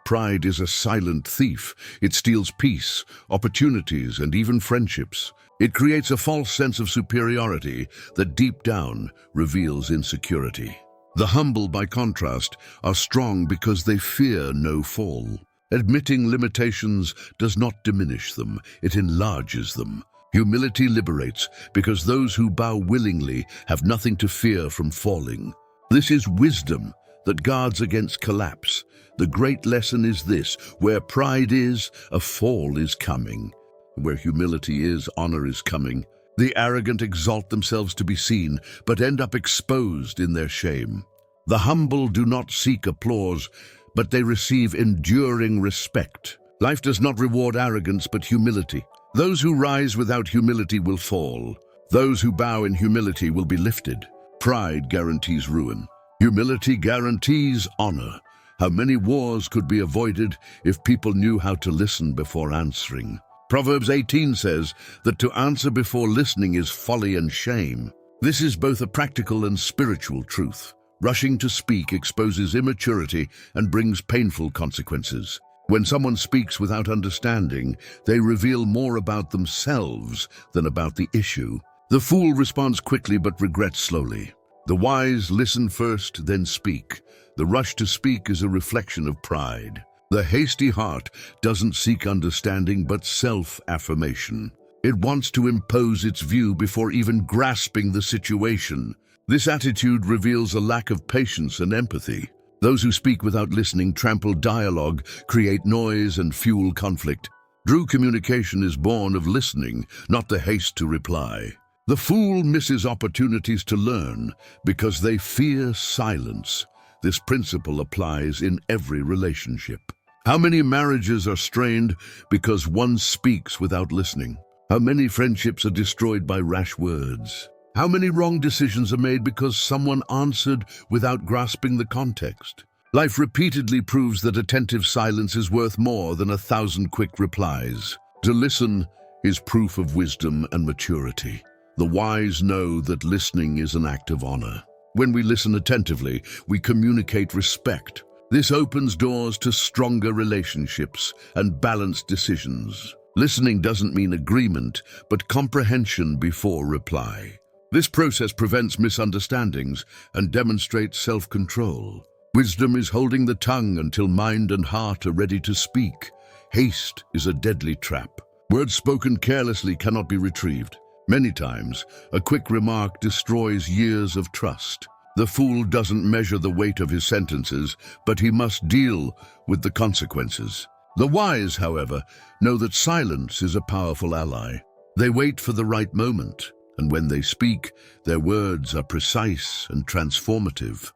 Pride is a silent thief. It steals peace, opportunities, and even friendships. It creates a false sense of superiority that deep down reveals insecurity. The humble, by contrast, are strong because they fear no fall. Admitting limitations does not diminish them, it enlarges them. Humility liberates because those who bow willingly have nothing to fear from falling. This is wisdom that guards against collapse. The great lesson is this: where pride is, a fall is coming. Where humility is, honor is coming. The arrogant exalt themselves to be seen, but end up exposed in their shame. The humble do not seek applause, but they receive enduring respect. Life does not reward arrogance, but humility. Those who rise without humility will fall. Those who bow in humility will be lifted. Pride guarantees ruin. Humility guarantees honor. How many wars could be avoided if people knew how to listen before answering? Proverbs 18 says that to answer before listening is folly and shame. This is both a practical and spiritual truth. Rushing to speak exposes immaturity and brings painful consequences. When someone speaks without understanding, they reveal more about themselves than about the issue. The fool responds quickly but regrets slowly. The wise listen first, then speak. The rush to speak is a reflection of pride. The hasty heart doesn't seek understanding but self-affirmation. It wants to impose its view before even grasping the situation. This attitude reveals a lack of patience and empathy. Those who speak without listening trample dialogue, create noise, and fuel conflict. True communication is born of listening, not the haste to reply. The fool misses opportunities to learn because they fear silence. This principle applies in every relationship. How many marriages are strained because one speaks without listening? How many friendships are destroyed by rash words? How many wrong decisions are made because someone answered without grasping the context? Life repeatedly proves that attentive silence is worth more than 1,000 quick replies. To listen is proof of wisdom and maturity. The wise know that listening is an act of honor. When we listen attentively, we communicate respect. This opens doors to stronger relationships and balanced decisions. Listening doesn't mean agreement, but comprehension before reply. This process prevents misunderstandings and demonstrates self-control. Wisdom is holding the tongue until mind and heart are ready to speak. Haste is a deadly trap. Words spoken carelessly cannot be retrieved. Many times, a quick remark destroys years of trust. The fool doesn't measure the weight of his sentences, but he must deal with the consequences. The wise, however, know that silence is a powerful ally. They wait for the right moment, and when they speak, their words are precise and transformative.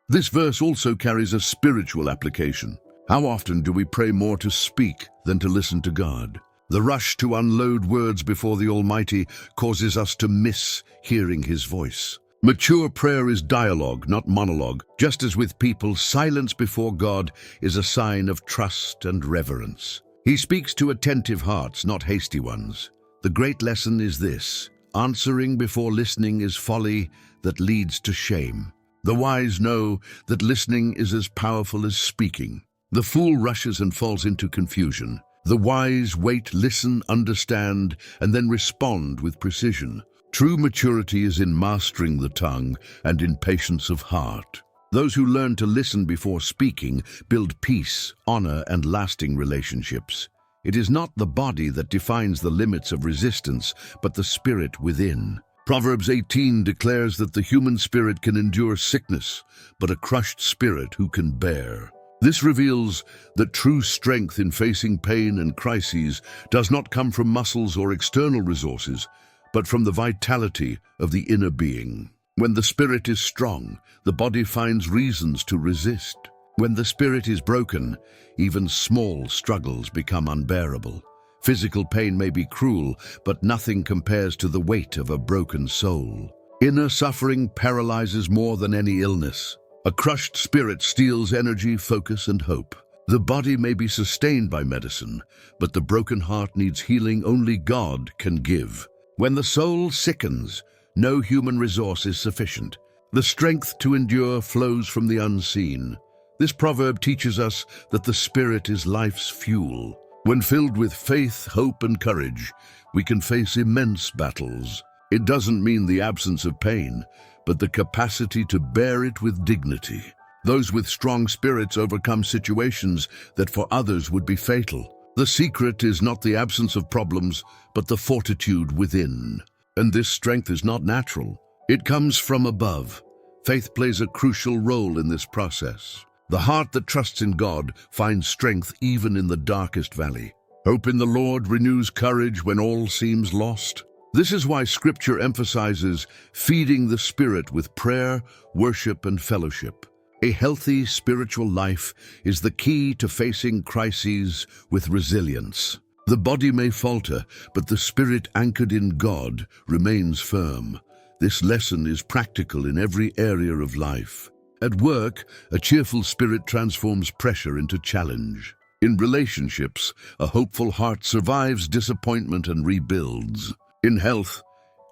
This verse also carries a spiritual application. How often do we pray more to speak than to listen to God? The rush to unload words before the Almighty causes us to miss hearing His voice. Mature prayer is dialogue, not monologue. Just as with people, silence before God is a sign of trust and reverence. He speaks to attentive hearts, not hasty ones. The great lesson is this: answering before listening is folly that leads to shame. The wise know that listening is as powerful as speaking. The fool rushes and falls into confusion. The wise wait, listen, understand, and then respond with precision. True maturity is in mastering the tongue and in patience of heart. Those who learn to listen before speaking build peace, honor, and lasting relationships. It is not the body that defines the limits of resistance, but the spirit within. Proverbs 18 declares that the human spirit can endure sickness, but a crushed spirit who can bear. This reveals that true strength in facing pain and crises does not come from muscles or external resources, but from the vitality of the inner being. When the spirit is strong, the body finds reasons to resist. When the spirit is broken, even small struggles become unbearable. Physical pain may be cruel, but nothing compares to the weight of a broken soul. Inner suffering paralyzes more than any illness. A crushed spirit steals energy, focus, and hope. The body may be sustained by medicine, but the broken heart needs healing only God can give. When the soul sickens, no human resource is sufficient. The strength to endure flows from the unseen. This proverb teaches us that the spirit is life's fuel. When filled with faith, hope, and courage, we can face immense battles. It doesn't mean the absence of pain, but the capacity to bear it with dignity. Those with strong spirits overcome situations that for others would be fatal. The secret is not the absence of problems, but the fortitude within. And this strength is not natural. It comes from above. Faith plays a crucial role in this process. The heart that trusts in God finds strength even in the darkest valley. Hope in the Lord renews courage when all seems lost. This is why Scripture emphasizes feeding the Spirit with prayer, worship, and fellowship. A healthy spiritual life is the key to facing crises with resilience. The body may falter, but the spirit anchored in God remains firm. This lesson is practical in every area of life. At work, a cheerful spirit transforms pressure into challenge. In relationships, a hopeful heart survives disappointment and rebuilds. In health,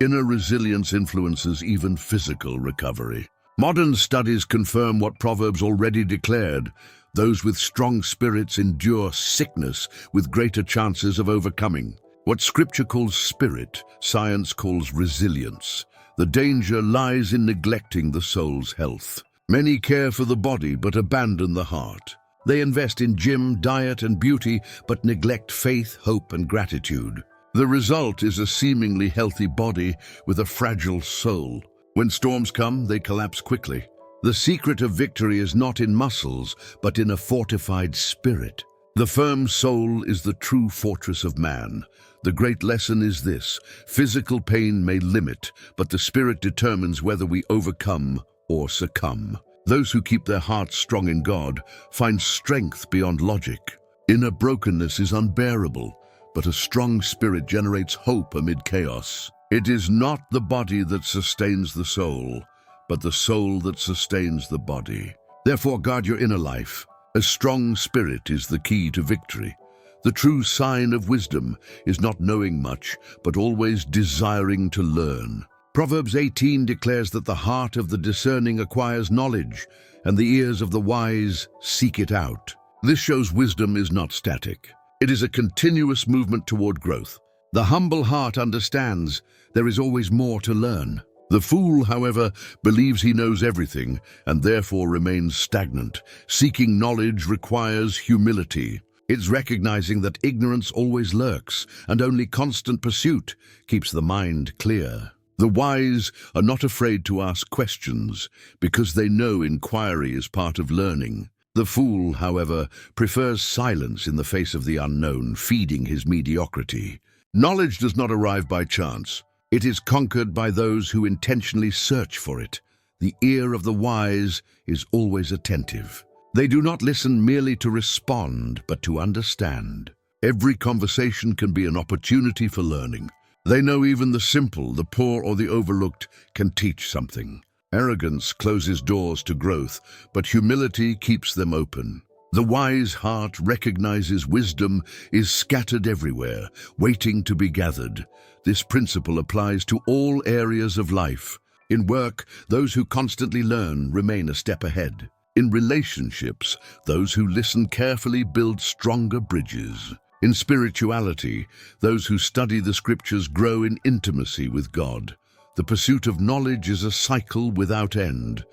inner resilience influences even physical recovery. Modern studies confirm what Proverbs already declared. Those with strong spirits endure sickness with greater chances of overcoming. What Scripture calls spirit, science calls resilience. The danger lies in neglecting the soul's health. Many care for the body but abandon the heart. They invest in gym, diet, and beauty but neglect faith, hope, and gratitude. The result is a seemingly healthy body with a fragile soul. When storms come, they collapse quickly. The secret of victory is not in muscles, but in a fortified spirit. The firm soul is the true fortress of man. The great lesson is this: physical pain may limit, but the spirit determines whether we overcome or succumb. Those who keep their hearts strong in God find strength beyond logic. Inner brokenness is unbearable, but a strong spirit generates hope amid chaos. It is not the body that sustains the soul, but the soul that sustains the body. Therefore, guard your inner life. A strong spirit is the key to victory. The true sign of wisdom is not knowing much, but always desiring to learn. Proverbs 18 declares that the heart of the discerning acquires knowledge, and the ears of the wise seek it out. This shows wisdom is not static. It is a continuous movement toward growth. The humble heart understands there is always more to learn. The fool, however, believes he knows everything and therefore remains stagnant. Seeking knowledge requires humility. It's recognizing that ignorance always lurks, and only constant pursuit keeps the mind clear. The wise are not afraid to ask questions because they know inquiry is part of learning. The fool, however, prefers silence in the face of the unknown, feeding his mediocrity. Knowledge does not arrive by chance. It is conquered by those who intentionally search for it. The ear of the wise is always attentive. They do not listen merely to respond, but to understand. Every conversation can be an opportunity for learning. They know even the simple, the poor, or the overlooked can teach something. Arrogance closes doors to growth, but humility keeps them open. The wise heart recognizes wisdom is scattered everywhere, waiting to be gathered. This principle applies to all areas of life. In work, those who constantly learn remain a step ahead. In relationships, those who listen carefully build stronger bridges. In spirituality, those who study the Scriptures grow in intimacy with God. The pursuit of knowledge is a cycle without end.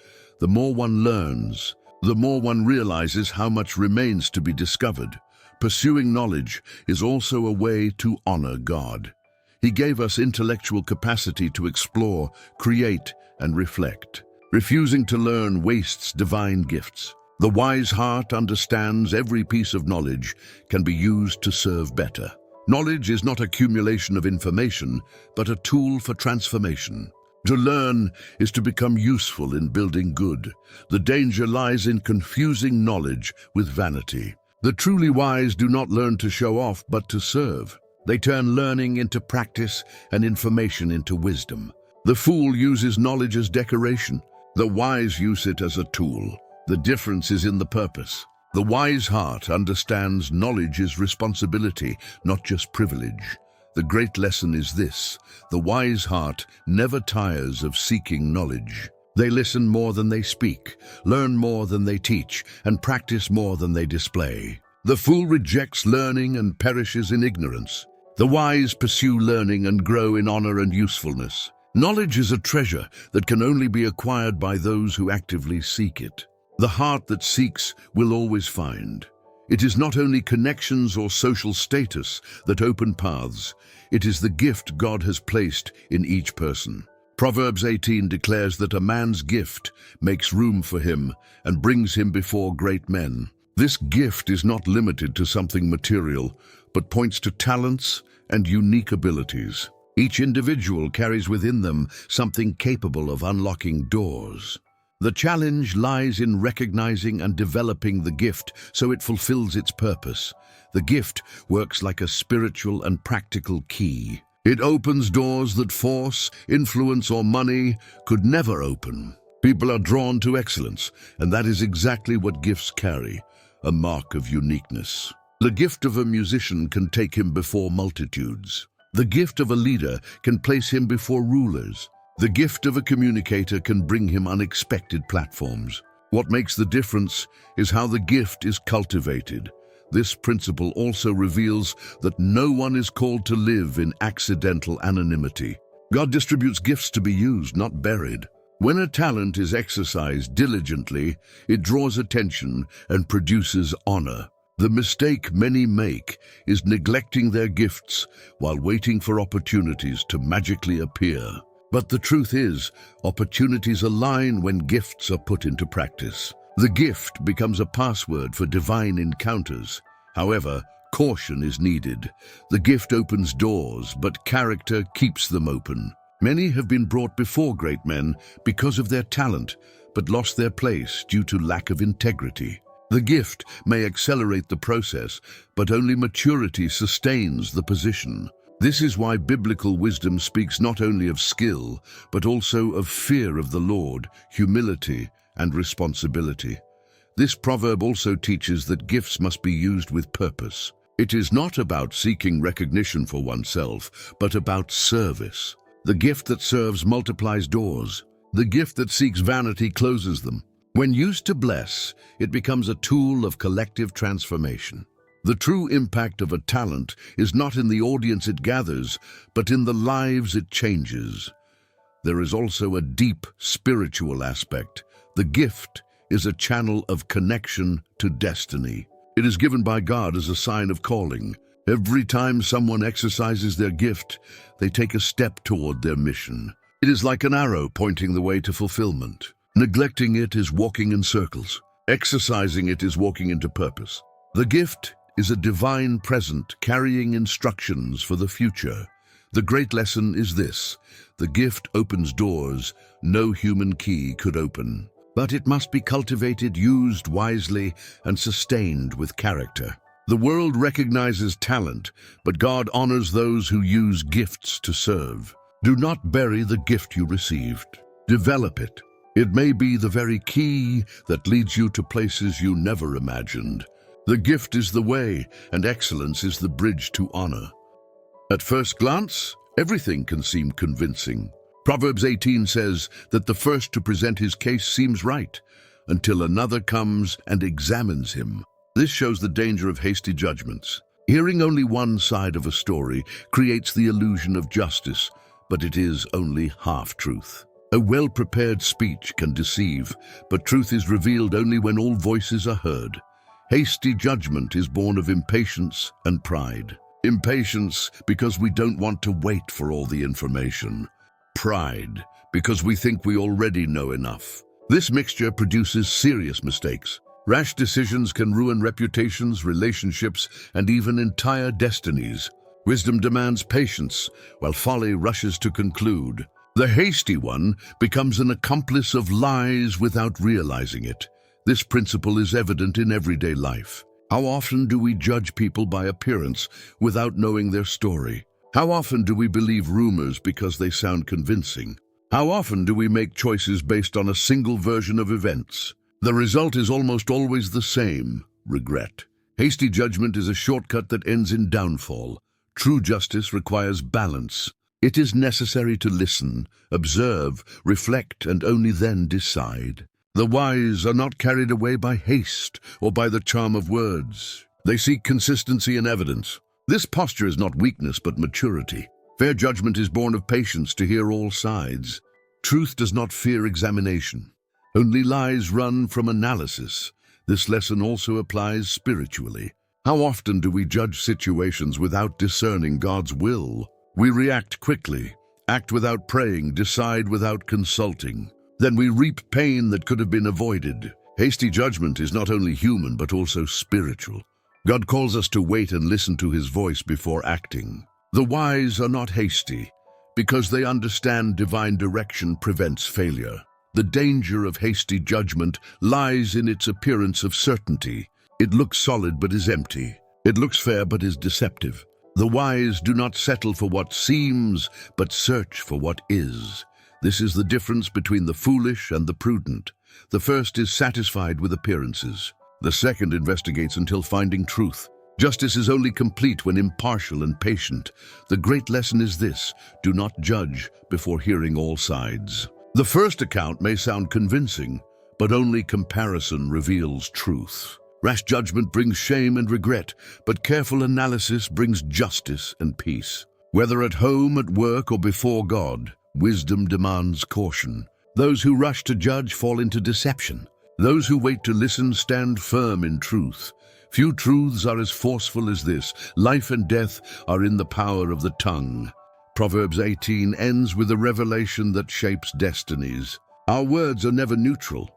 The more one learns, the more one realizes how much remains to be discovered. Pursuing knowledge is also a way to honor God. He gave us intellectual capacity to explore, create, and reflect. Refusing to learn wastes divine gifts. The wise heart understands every piece of knowledge can be used to serve better. Knowledge is not accumulation of information, but a tool for transformation. To learn is to become useful in building good. The danger lies in confusing knowledge with vanity. The truly wise do not learn to show off, but to serve. They turn learning into practice and information into wisdom. The fool uses knowledge as decoration. The wise use it as a tool. The difference is in the purpose. The wise heart understands knowledge is responsibility, not just privilege. The great lesson is this: the wise heart never tires of seeking knowledge. They listen more than they speak, learn more than they teach, and practice more than they display. The fool rejects learning and perishes in ignorance. The wise pursue learning and grow in honor and usefulness. Knowledge is a treasure that can only be acquired by those who actively seek it. The heart that seeks will always find. It is not only connections or social status that open paths, it is the gift God has placed in each person. Proverbs 18 declares that a man's gift makes room for him and brings him before great men. This gift is not limited to something material, but points to talents and unique abilities. Each individual carries within them something capable of unlocking doors. The challenge lies in recognizing and developing the gift so it fulfills its purpose. The gift works like a spiritual and practical key. It opens doors that force, influence, or money could never open. People are drawn to excellence, and that is exactly what gifts carry, a mark of uniqueness. The gift of a musician can take him before multitudes. The gift of a leader can place him before rulers. The gift of a communicator can bring him unexpected platforms. What makes the difference is how the gift is cultivated. This principle also reveals that no one is called to live in accidental anonymity. God distributes gifts to be used, not buried. When a talent is exercised diligently, it draws attention and produces honor. The mistake many make is neglecting their gifts while waiting for opportunities to magically appear. But the truth is, opportunities align when gifts are put into practice. The gift becomes a password for divine encounters. However, caution is needed. The gift opens doors, but character keeps them open. Many have been brought before great men because of their talent, but lost their place due to lack of integrity. The gift may accelerate the process, but only maturity sustains the position. This is why biblical wisdom speaks not only of skill, but also of fear of the Lord, humility, and responsibility. This proverb also teaches that gifts must be used with purpose. It is not about seeking recognition for oneself, but about service. The gift that serves multiplies doors. The gift that seeks vanity closes them. When used to bless, it becomes a tool of collective transformation. The true impact of a talent is not in the audience it gathers, but in the lives it changes. There is also a deep spiritual aspect. The gift is a channel of connection to destiny. It is given by God as a sign of calling. Every time someone exercises their gift, they take a step toward their mission. It is like an arrow pointing the way to fulfillment. Neglecting it is walking in circles. Exercising it is walking into purpose. The gift is a divine present carrying instructions for the future. The great lesson is this: the gift opens doors no human key could open. But it must be cultivated, used wisely, and sustained with character. The world recognizes talent, but God honors those who use gifts to serve. Do not bury the gift you received. Develop it. It may be the very key that leads you to places you never imagined. The gift is the way, and excellence is the bridge to honor. At first glance, everything can seem convincing. Proverbs 18 says that the first to present his case seems right, until another comes and examines him. This shows the danger of hasty judgments. Hearing only one side of a story creates the illusion of justice, but it is only half-truth. A well-prepared speech can deceive, but truth is revealed only when all voices are heard. Hasty judgment is born of impatience and pride. Impatience because we don't want to wait for all the information. Pride because we think we already know enough. This mixture produces serious mistakes. Rash decisions can ruin reputations, relationships, and even entire destinies. Wisdom demands patience, while folly rushes to conclude. The hasty one becomes an accomplice of lies without realizing it. This principle is evident in everyday life. How often do we judge people by appearance without knowing their story? How often do we believe rumors because they sound convincing? How often do we make choices based on a single version of events? The result is almost always the same: regret. Hasty judgment is a shortcut that ends in downfall. True justice requires balance. It is necessary to listen, observe, reflect, and only then decide. The wise are not carried away by haste or by the charm of words. They seek consistency in evidence. This posture is not weakness but maturity. Fair judgment is born of patience to hear all sides. Truth does not fear examination. Only lies run from analysis. This lesson also applies spiritually. How often do we judge situations without discerning God's will? We react quickly, act without praying, decide without consulting. Then we reap pain that could have been avoided. Hasty judgment is not only human but also spiritual. God calls us to wait and listen to his voice before acting. The wise are not hasty because they understand divine direction prevents failure. The danger of hasty judgment lies in its appearance of certainty. It looks solid but is empty. It looks fair but is deceptive. The wise do not settle for what seems, but search for what is. This is the difference between the foolish and the prudent. The first is satisfied with appearances. The second investigates until finding truth. Justice is only complete when impartial and patient. The great lesson is this: do not judge before hearing all sides. The first account may sound convincing, but only comparison reveals truth. Rash judgment brings shame and regret, but careful analysis brings justice and peace. Whether at home, at work, or before God, wisdom demands caution. Those who rush to judge fall into deception. Those who wait to listen stand firm in truth. Few truths are as forceful as this: life and death are in the power of the tongue. Proverbs 18 ends with a revelation that shapes destinies. Our words are never neutral.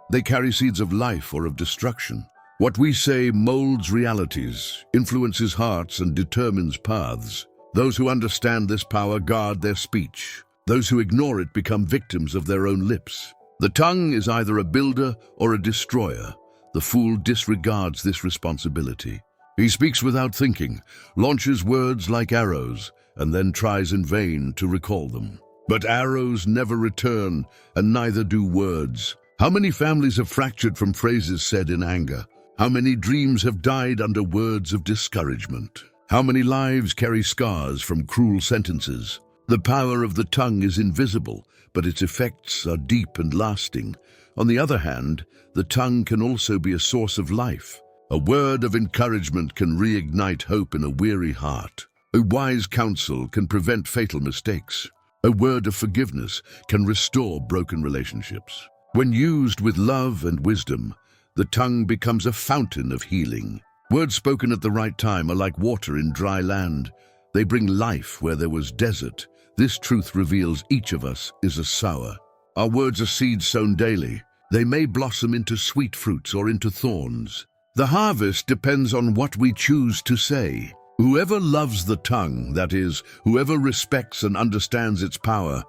They carry seeds of life or of destruction. What we say molds realities, influences hearts, and determines paths. Those who understand this power guard their speech. Those who ignore it become victims of their own lips. The tongue is either a builder or a destroyer. The fool disregards this responsibility. He speaks without thinking, launches words like arrows, and then tries in vain to recall them. But arrows never return, and neither do words. How many families have fractured from phrases said in anger? How many dreams have died under words of discouragement? How many lives carry scars from cruel sentences? The power of the tongue is invisible, but its effects are deep and lasting. On the other hand, the tongue can also be a source of life. A word of encouragement can reignite hope in a weary heart. A wise counsel can prevent fatal mistakes. A word of forgiveness can restore broken relationships. When used with love and wisdom, the tongue becomes a fountain of healing. Words spoken at the right time are like water in dry land. They bring life where there was desert. This truth reveals each of us is a sower. Our words are seeds sown daily. They may blossom into sweet fruits or into thorns. The harvest depends on what we choose to say. Whoever loves the tongue, that is, whoever respects and understands its power,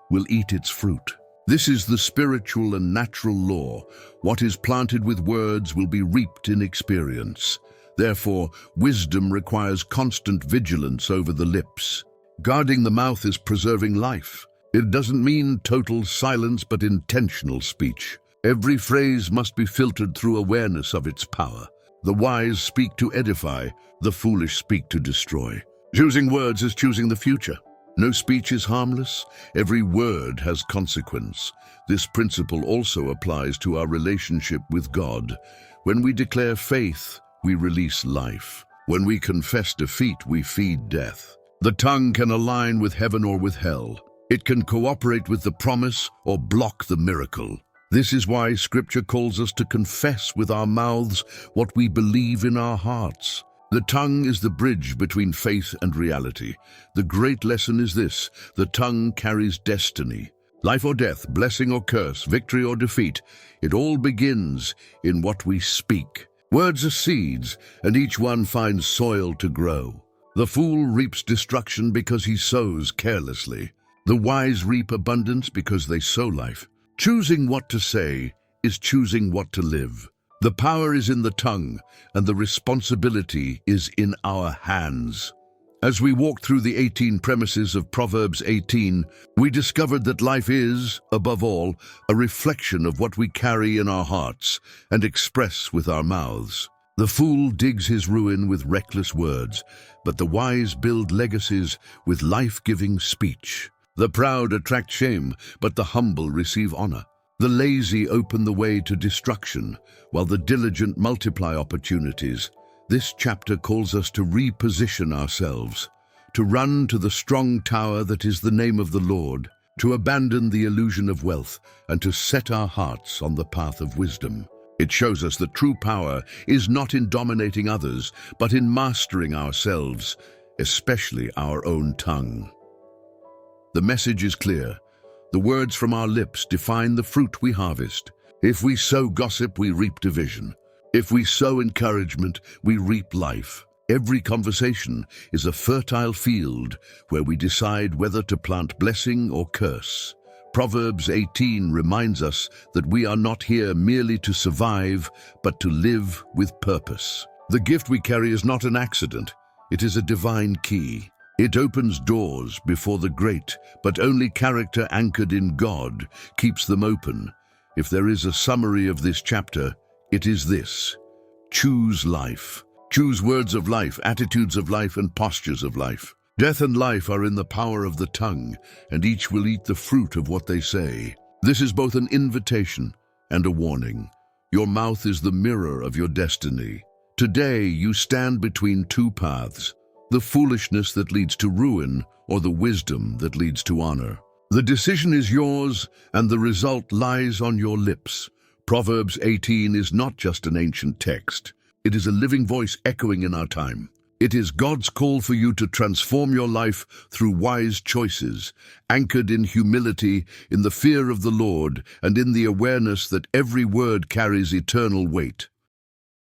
will eat its fruit. This is the spiritual and natural law. What is planted with words will be reaped in experience. Therefore, wisdom requires constant vigilance over the lips. Guarding the mouth is preserving life. It doesn't mean total silence, but intentional speech. Every phrase must be filtered through awareness of its power. The wise speak to edify, the foolish speak to destroy. Choosing words is choosing the future. No speech is harmless. Every word has consequence. This principle also applies to our relationship with God. When we declare faith, we release life. When we confess defeat, we feed death. The tongue can align with heaven or with hell. It can cooperate with the promise or block the miracle. This is why Scripture calls us to confess with our mouths what we believe in our hearts. The tongue is the bridge between faith and reality. The great lesson is this: the tongue carries destiny. Life or death, blessing or curse, victory or defeat, it all begins in what we speak. Words are seeds, and each one finds soil to grow. The fool reaps destruction because he sows carelessly. The wise reap abundance because they sow life. Choosing what to say is choosing what to live. The power is in the tongue, and the responsibility is in our hands. As we walked through the 18 premises of Proverbs 18, we discovered that life is, above all, a reflection of what we carry in our hearts and express with our mouths. The fool digs his ruin with reckless words, but the wise build legacies with life-giving speech. The proud attract shame, but the humble receive honor. The lazy open the way to destruction, while the diligent multiply opportunities. This chapter calls us to reposition ourselves, to run to the strong tower that is the name of the Lord, to abandon the illusion of wealth, and to set our hearts on the path of wisdom. It shows us that true power is not in dominating others, but in mastering ourselves, especially our own tongue. The message is clear. The words from our lips define the fruit we harvest. If we sow gossip, we reap division. If we sow encouragement, we reap life. Every conversation is a fertile field where we decide whether to plant blessing or curse. Proverbs 18 reminds us that we are not here merely to survive, but to live with purpose. The gift we carry is not an accident. It is a divine key. It opens doors before the great, but only character anchored in God keeps them open. If there is a summary of this chapter, it is this: choose life. Choose words of life, attitudes of life, and postures of life. Death and life are in the power of the tongue, and each will eat the fruit of what they say. This is both an invitation and a warning. Your mouth is the mirror of your destiny. Today you stand between two paths: the foolishness that leads to ruin, or the wisdom that leads to honor. The decision is yours, and the result lies on your lips. Proverbs 18 is not just an ancient text. It is a living voice echoing in our time. It is God's call for you to transform your life through wise choices, anchored in humility, in the fear of the Lord, and in the awareness that every word carries eternal weight.